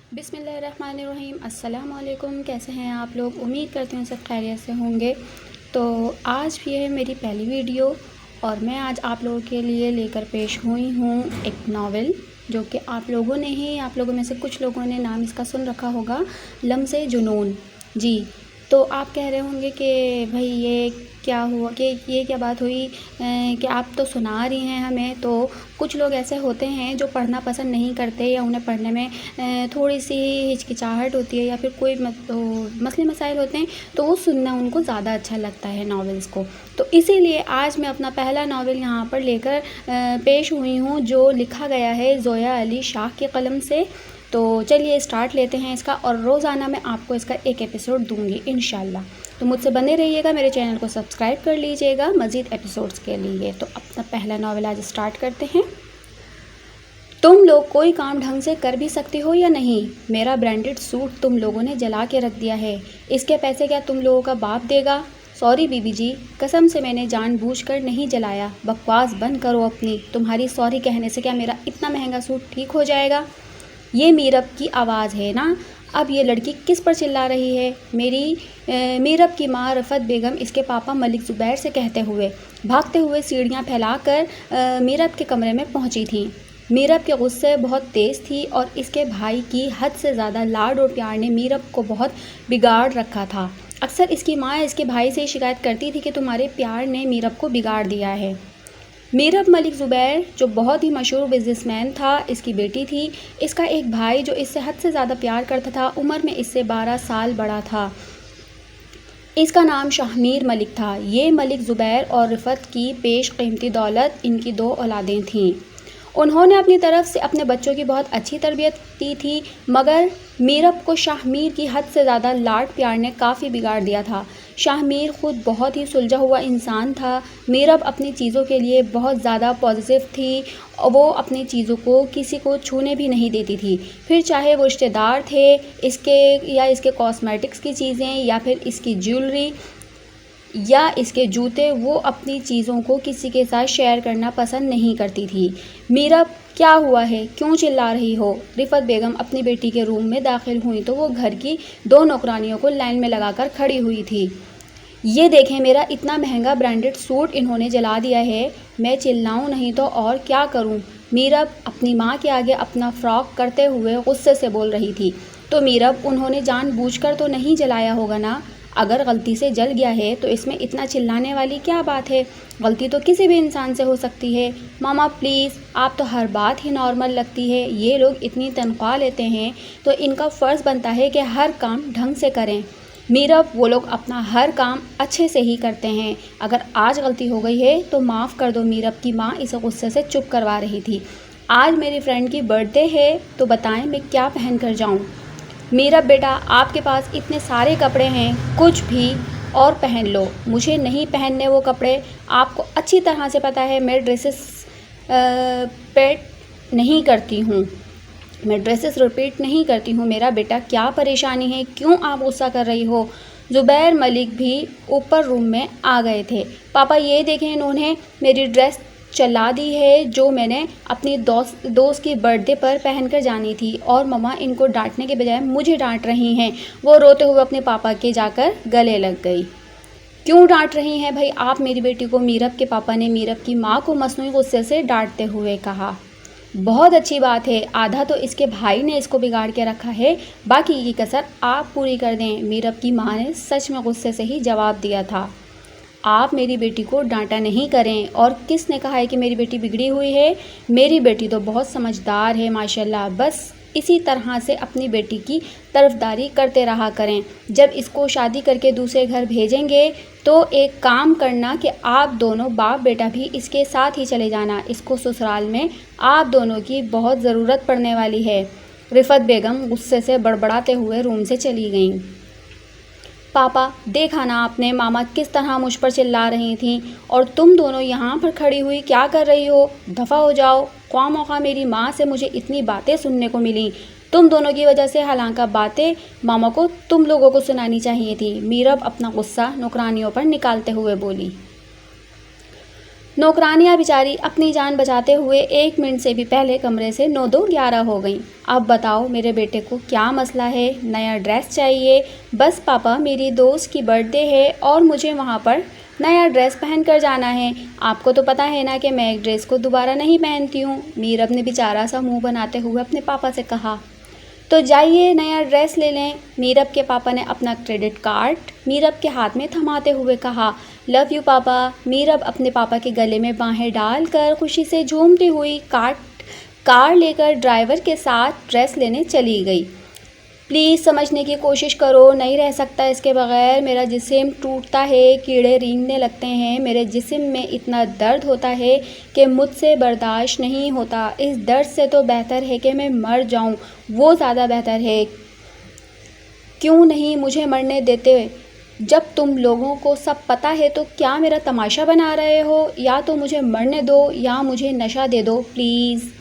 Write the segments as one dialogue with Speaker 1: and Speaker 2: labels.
Speaker 1: बिस्मिल्लाहिर्रहमानिर्रहीम। अस्सलाम वालेकुम। कैसे हैं आप लोग? उम्मीद करती हूँ सब खैरियत से होंगे। तो आज भी है मेरी पहली वीडियो और मैं आज आप लोगों के लिए लेकर पेश हुई हूँ एक नावल जो कि आप लोगों में से कुछ लोगों ने नाम इसका सुन रखा होगा, लम्से जुनून। जी, तो आप कह रहे होंगे कि भाई ये क्या हुआ, कि ये क्या बात हुई कि आप तो सुना रही हैं हमें। तो कुछ लोग ऐसे होते हैं जो पढ़ना पसंद नहीं करते या उन्हें पढ़ने में थोड़ी सी हिचकिचाहट होती है या फिर कोई मसले मसाइल होते हैं, तो वो सुनना उनको ज़्यादा अच्छा लगता है नावल्स को। तो इसीलिए आज मैं अपना पहला नावल यहाँ पर लेकर पेश हुई हूँ जो लिखा गया है ज़ोया अली शाह के कलम से। तो चलिए स्टार्ट लेते हैं इसका, और रोज़ाना मैं आपको इसका एक एपिसोड दूंगी इंशाल्लाह। तो मुझसे बने रहिएगा, मेरे चैनल को सब्सक्राइब कर लीजिएगा मज़ीद एपिसोड्स के लिए। तो अपना पहला नावल आज स्टार्ट करते हैं। तुम लोग कोई काम ढंग से कर भी सकती हो या नहीं? मेरा ब्रांडेड सूट तुम लोगों ने जला के रख दिया है, इसके पैसे क्या तुम लोगों का बाप देगा? सॉरी बीबी जी, कसम से मैंने जानबूझकर नहीं जलाया। बकवास बंद करो अपनी, तुम्हारी सॉरी कहने से क्या मेरा इतना महंगा सूट ठीक हो जाएगा? ये मीरब की आवाज़ है ना? अब ये लड़की किस पर चिल्ला रही है? मीरब की माँ रफ़त बेगम इसके पापा मलिक ज़ुबैर से कहते हुए भागते हुए सीढ़ियाँ फैलाकर मीरब के कमरे में पहुँची थीं। मीरब के गुस्से बहुत तेज़ थी और इसके भाई की हद से ज़्यादा लाड और प्यार ने मीरब को बहुत बिगाड़ रखा था। अक्सर इसकी माँ इसके भाई से शिकायत करती थी कि तुम्हारे प्यार ने मीरब को बिगाड़ दिया है। मीरब मलिक ज़ुबैर जो बहुत ही मशहूर बिजनेसमैन था, इसकी बेटी थी। इसका एक भाई जो इससे हद से ज़्यादा प्यार करता था, उम्र में इससे 12 साल बड़ा था। इसका नाम शाहमीर मलिक था। ये मलिक ज़ुबैर और रिफ़त की पेश कीमती दौलत, इनकी 2 औलादें थीं। उन्होंने अपनी तरफ से अपने बच्चों की बहुत अच्छी तरबियत दी थी, मगर मीरब को शाहमीर की हद से ज़्यादा लाड प्यार ने काफ़ी बिगाड़ दिया था। शाहमीर ख़ुद बहुत ही सुलझा हुआ इंसान था। मीरब अपनी चीज़ों के लिए बहुत ज़्यादा पॉजिटिव थी और वो अपनी चीज़ों को किसी को छूने भी नहीं देती थी, फिर चाहे वो रिश्तेदार थे इसके कॉस्मेटिक्स की चीज़ें या फिर इसकी ज्वेलरी या इसके जूते। वो अपनी चीज़ों को किसी के साथ शेयर करना पसंद नहीं करती थी। मीरब, क्या हुआ है? क्यों चिल्ला रही हो? रिफ़त बेगम अपनी बेटी के रूम में दाखिल हुई तो वो घर की 2 नौकरानियों को लाइन में लगाकर खड़ी हुई थी। ये देखें, मेरा इतना महंगा ब्रांडेड सूट इन्होंने जला दिया है। मैं चिल्लाऊं नहीं तो और क्या करूं? मीरब अपनी माँ के आगे अपना फ्रॉक करते हुए गुस्से से बोल रही थी। तो मीरब, उन्होंने जानबूझकर तो नहीं जलाया होगा ना? अगर गलती से जल गया है तो इसमें इतना चिल्लाने वाली क्या बात है? गलती तो किसी भी इंसान से हो सकती है। मामा प्लीज़, आप तो हर बात ही नॉर्मल लगती है। ये लोग इतनी तनख्वाह लेते हैं तो इनका फ़र्ज़ बनता है कि हर काम ढंग से करें। मीरब, वो लोग अपना हर काम अच्छे से ही करते हैं। अगर आज गलती हो गई है तो माफ़ कर दो। मीरब की माँ इसे गुस्से से चुप करवा रही थी। आज मेरी फ्रेंड की बर्थडे है तो बताएं मैं क्या पहन कर जाऊँ? मीरब बेटा, आपके पास इतने सारे कपड़े हैं, कुछ भी और पहन लो। मुझे नहीं पहनने वो कपड़े। आपको अच्छी तरह से पता है मैं ड्रेसेस रिपीट नहीं करती हूँ। मेरा बेटा, क्या परेशानी है? क्यों आप गुस्सा कर रही हो? ज़ुबैर मलिक भी ऊपर रूम में आ गए थे। पापा ये देखें, इन्होंने मेरी ड्रेस चला दी है जो मैंने अपनी दोस्त की बर्थडे पर पहनकर जानी थी, और मम्मा इनको डांटने के बजाय मुझे डांट रही हैं। वो रोते हुए अपने पापा के जाकर गले लग गई। क्यों डांट रही हैं भाई आप मेरी बेटी को? मीरब के पापा ने मीरब की माँ को मसनूई गुस्से से डांटते हुए कहा। बहुत अच्छी बात है, आधा तो इसके भाई ने इसको बिगाड़ के रखा है, बाकी की कसर आप पूरी कर दें। मीरब की माँ ने सच में गुस्से से ही जवाब दिया था। आप मेरी बेटी को डांटा नहीं करें। और किसने कहा है कि मेरी बेटी बिगड़ी हुई है? मेरी बेटी तो बहुत समझदार है माशाल्लाह। बस इसी तरह से अपनी बेटी की तरफदारी करते रहा करें। जब इसको शादी करके दूसरे घर भेजेंगे तो एक काम करना कि आप दोनों बाप बेटा भी इसके साथ ही चले जाना। इसको ससुराल में आप दोनों की बहुत ज़रूरत पड़ने वाली है। रिफ़त बेगम गुस्से से बड़बड़ाते हुए रूम से चली गईं। पापा, देखा ना आपने मामा किस तरह मुझ पर चिल्ला रही थीं, और तुम दोनों यहाँ पर खड़ी हुई क्या कर रही हो? दफ़ा हो जाओ। ख्वाह मौका मेरी माँ से मुझे इतनी बातें सुनने को मिली तुम दोनों की वजह से। हालांकि बातें मामा को तुम लोगों को सुनानी चाहिए थी। मीरब अपना गुस्सा नौकरानियों पर निकालते हुए बोली। नौकरानियाँ बेचारी अपनी जान बचाते हुए 1 मिनट से भी पहले कमरे से 9-2-11 हो गईं। अब बताओ मेरे बेटे को क्या मसला है, नया ड्रेस चाहिए। बस पापा मेरी दोस्त की बर्थडे है और मुझे वहाँ पर नया ड्रेस पहन कर जाना है। आपको तो पता है ना कि मैं एक ड्रेस को दोबारा नहीं पहनती हूँ। मीरब ने बेचारा सा मुँह बनाते हुए अपने पापा से कहा। तो जाइए नया ड्रेस ले लें। मीरब के पापा ने अपना क्रेडिट कार्ड मीरब के हाथ में थमाते हुए कहा। लव यू पापा। मीरब अपने पापा के गले में बाहें डालकर खुशी से झूमती हुई कार लेकर ड्राइवर के साथ ड्रेस लेने चली गई। प्लीज़ समझने की कोशिश करो, नहीं रह सकता इसके बगैर। मेरा जिस्म टूटता है, कीड़े रेंगने लगते हैं, मेरे जिस्म में इतना दर्द होता है कि मुझसे बर्दाश्त नहीं होता। इस दर्द से तो बेहतर है कि मैं मर जाऊं, वो ज़्यादा बेहतर है। क्यों नहीं मुझे मरने देते? जब तुम लोगों को सब पता है तो क्या मेरा तमाशा बना रहे हो? या तो मुझे मरने दो या मुझे नशा दे दो प्लीज़।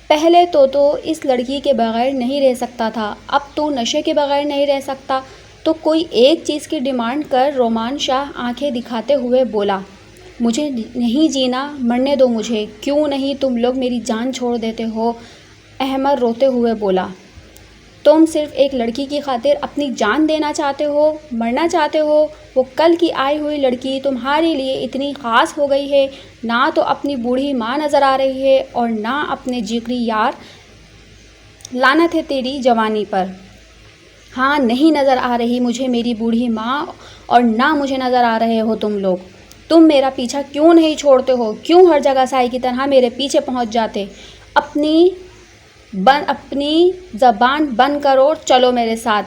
Speaker 1: पहले तो इस लड़की के बगैर नहीं रह सकता था, अब तो नशे के बगैर नहीं रह सकता। तो कोई एक चीज़ की डिमांड कर। रोमान शाह आंखें दिखाते हुए बोला। मुझे नहीं जीना, मरने दो मुझे। क्यों नहीं तुम लोग मेरी जान छोड़ देते हो? अहमद रोते हुए बोला। तुम सिर्फ एक लड़की की खातिर अपनी जान देना चाहते हो, मरना चाहते हो। वो कल की आई हुई लड़की तुम्हारे लिए इतनी ख़ास हो गई है, ना तो अपनी बूढ़ी माँ नज़र आ रही है और ना अपने जिगरी यार। लानत है तेरी जवानी पर। हाँ, नहीं नज़र आ रही मुझे मेरी बूढ़ी माँ और ना मुझे नज़र आ रहे हो तुम लोग। तुम मेरा पीछा क्यों नहीं छोड़ते हो? क्यों हर जगह साई की तरह मेरे पीछे पहुँच जाते? अपनी ज़बान बंद करो और चलो मेरे साथ।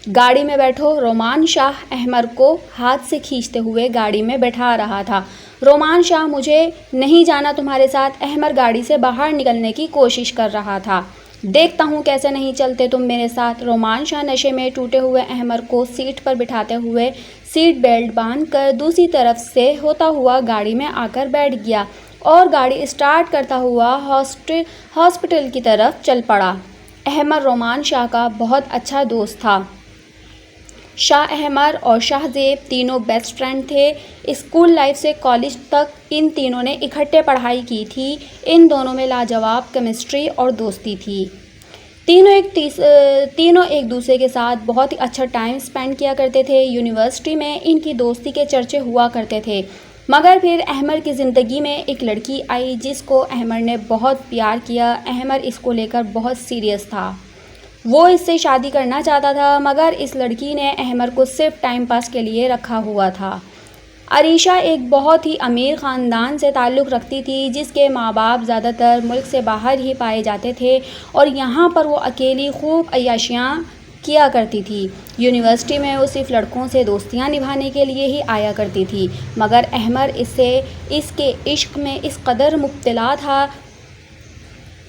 Speaker 1: गाड़ी में बैठो। रोमान शाह अहमद को हाथ से खींचते हुए गाड़ी में बैठा रहा था। रोमान शाह, मुझे नहीं जाना तुम्हारे साथ। अहमद गाड़ी से बाहर निकलने की कोशिश कर रहा था। देखता हूँ कैसे नहीं चलते तुम मेरे साथ। रोमान शाह नशे में टूटे हुए अहमद को सीट पर बिठाते हुए सीट बेल्ट बांधकर दूसरी तरफ से होता हुआ गाड़ी में आकर बैठ गया और गाड़ी स्टार्ट करता हुआ हॉस्पिटल की तरफ चल पड़ा। अहमद रोमान शाह का बहुत अच्छा दोस्त था। शाह अहमद और शाहजेब तीनों बेस्ट फ्रेंड थे। स्कूल लाइफ से कॉलेज तक इन तीनों ने इकट्ठे पढ़ाई की थी। इन दोनों में लाजवाब केमिस्ट्री और दोस्ती थी। तीनों एक दूसरे के साथ बहुत ही अच्छा टाइम स्पेंड किया करते थे। यूनिवर्सिटी में इनकी दोस्ती के चर्चे हुआ करते थे। मगर फिर अहमद की ज़िंदगी में एक लड़की आई जिसको अहमद ने बहुत प्यार किया। अहमद इसको लेकर बहुत सीरियस था। वो इससे शादी करना चाहता था, मगर इस लड़की ने अहमद को सिर्फ टाइम पास के लिए रखा हुआ था। अरीशा एक बहुत ही अमीर ख़ानदान से ताल्लुक़ रखती थी, जिसके माँ बाप ज़्यादातर मुल्क से बाहर ही पाए जाते थे और यहाँ पर वो अकेली खूब अय्याशियाँ किया करती थी। यूनिवर्सिटी में वो सिर्फ लड़कों से दोस्तियाँ निभाने के लिए ही आया करती थी, मगर अहमद इसके इश्क में इस कदर मुब्तला था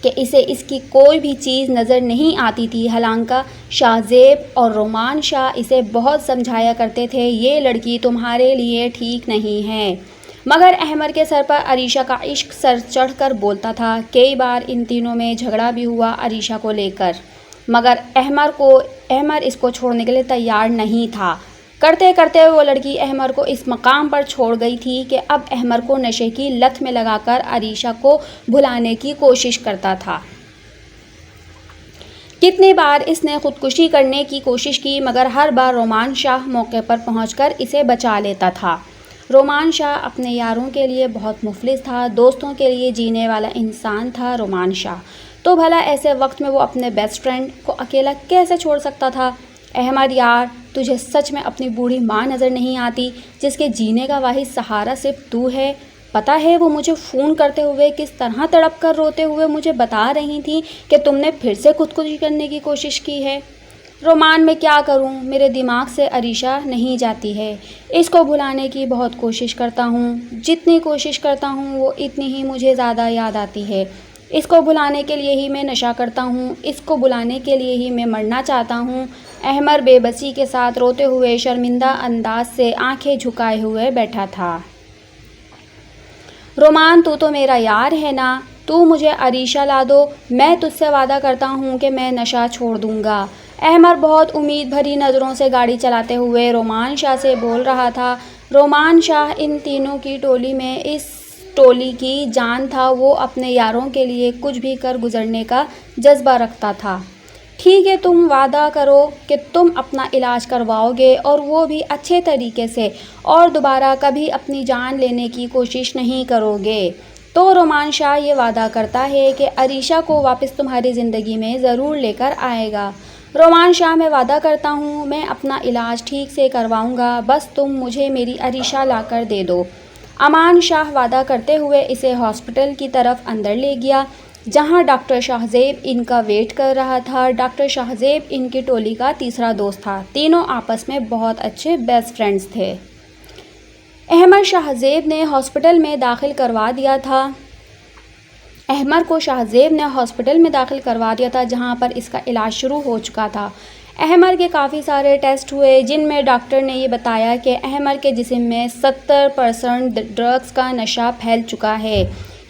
Speaker 1: कि इसे इसकी कोई भी चीज़ नज़र नहीं आती थी। हालांकि शाहजेब और रोमान शाह इसे बहुत समझाया करते थे, ये लड़की तुम्हारे लिए ठीक नहीं है। मगर अहमद के सर पर अरीशा का इश्क सर चढ़कर बोलता था। कई बार इन तीनों में झगड़ा भी हुआ अरीशा को लेकर, मगर अहमद इसको छोड़ने के लिए तैयार नहीं था। करते करते वो लड़की अहमद को इस मकाम पर छोड़ गई थी कि अब अहमद को नशे की लत में लगाकर अरीशा को भुलाने की कोशिश करता था। कितनी बार इसने खुदकुशी करने की कोशिश की, मगर हर बार रोमान शाह मौके पर पहुंचकर इसे बचा लेता था। रोमान शाह अपने यारों के लिए बहुत मुफलिस था, दोस्तों के लिए जीने वाला इंसान था रोमान शाह। तो भला ऐसे वक्त में वो अपने बेस्ट फ्रेंड को अकेला कैसे छोड़ सकता था? अहमद यार, तुझे सच में अपनी बूढ़ी माँ नज़र नहीं आती जिसके जीने का वाहिद सहारा सिर्फ तू है? पता है वो मुझे फ़ोन करते हुए किस तरह तड़प कर रोते हुए मुझे बता रही थी कि तुमने फिर से खुदकुशी करने की कोशिश की है। रोमान, मैं क्या करूं, मेरे दिमाग से अरीशा नहीं जाती है। इसको भुलाने की बहुत कोशिश करता हूं, जितनी कोशिश करता हूं वो इतनी ही मुझे ज़्यादा याद आती है। इसको भुलाने के लिए ही मैं नशा करता हूँ, इसको भुलाने के लिए ही मैं मरना चाहता हूँ। अहमद बेबसी के साथ रोते हुए शर्मिंदा अंदाज से आंखें झुकाए हुए बैठा था। रोमान, तू तो मेरा यार है ना, तू मुझे अरीशा ला दो, मैं तुझसे वादा करता हूँ कि मैं नशा छोड़ दूँगा। अहमद बहुत उम्मीद भरी नज़रों से गाड़ी चलाते हुए रोमान शाह से बोल रहा था। रोमान शाह इन तीनों की टोली में इस टोली की जान था, वो अपने यारों के लिए कुछ भी कर गुजरने का जज्बा रखता था। ठीक है, तुम वादा करो कि तुम अपना इलाज करवाओगे और वो भी अच्छे तरीके से, और दोबारा कभी अपनी जान लेने की कोशिश नहीं करोगे। तो रोमान शाह ये वादा करता है कि अरीशा को वापस तुम्हारी ज़िंदगी में ज़रूर लेकर आएगा। रोमान शाह, मैं वादा करता हूँ मैं अपना इलाज ठीक से करवाऊँगा, बस तुम मुझे मेरी अरीशा लाकर दे दो। अमान शाह वादा करते हुए इसे हॉस्पिटल की तरफ अंदर ले गया, जहां डॉक्टर शाहज़ेब इनका वेट कर रहा था। डॉक्टर शाहज़ेब इनकी टोली का तीसरा दोस्त था। तीनों आपस में बहुत अच्छे बेस्ट फ्रेंड्स थे। अहमद शाहज़ेब ने हॉस्पिटल में दाखिल करवा दिया था। अहमद को शाहज़ेब ने हॉस्पिटल में दाखिल करवा दिया था, जहां पर इसका इलाज शुरू हो चुका था। अहमद के काफ़ी सारे टेस्ट हुए, जिनमें डॉक्टर ने ये बताया कि अहमद के जिस्म में 70% ड्रग्स का नशा फैल चुका है।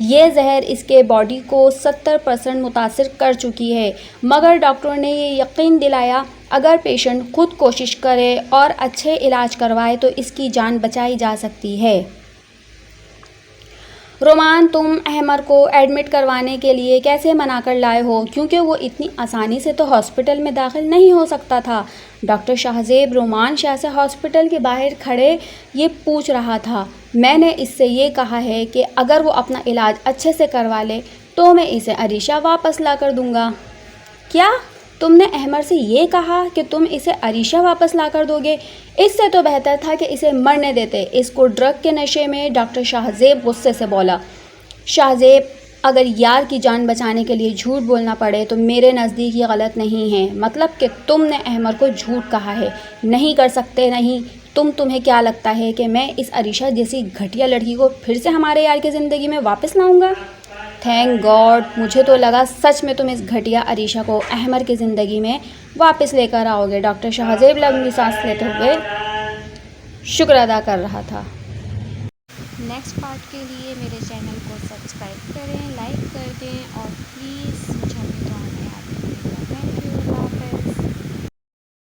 Speaker 1: ये जहर इसके बॉडी को 70% मुतासिर कर चुकी है, मगर डॉक्टर ने ये यकीन दिलाया अगर पेशेंट खुद कोशिश करे और अच्छे इलाज करवाए तो इसकी जान बचाई जा सकती है। रोमान, तुम अहमद को एडमिट करवाने के लिए कैसे मना कर लाए हो, क्योंकि वो इतनी आसानी से तो हॉस्पिटल में दाखिल नहीं हो सकता था। डॉक्टर शाहज़ेब रोमान शाह से हॉस्पिटल के बाहर खड़े ये पूछ रहा था। मैंने इससे ये कहा है कि अगर वो अपना इलाज अच्छे से करवा ले तो मैं इसे अरीशा वापस ला कर दूँगा। क्या तुमने अहमद से ये कहा कि तुम इसे अरीशा वापस ला कर दोगे? इससे तो बेहतर था कि इसे मरने देते, इसको ड्रग के नशे में। डॉक्टर शाहज़ेब गुस्से से बोला। शाहज़ेब, अगर यार की जान बचाने के लिए झूठ बोलना पड़े तो मेरे नज़दीक ये गलत नहीं है। मतलब कि तुमने अहमद को झूठ कहा है। नहीं कर सकते, नहीं। तुम्हें क्या लगता है कि मैं इस अरीशा जैसी घटिया लड़की को फिर से हमारे यार की ज़िंदगी में वापस लाऊंगा? थैंक गॉड, मुझे तो लगा सच में तुम इस घटिया अरीशा को अहमद की ज़िंदगी में वापस लेकर आओगे। डॉक्टर शाहज़ेब लंबी सांस लेते हुए शुक्र अदा कर रहा था। नेक्स्ट पार्ट के लिए मेरे चैनल को सब्सक्राइब करें, लाइक कर दें और प्लीज़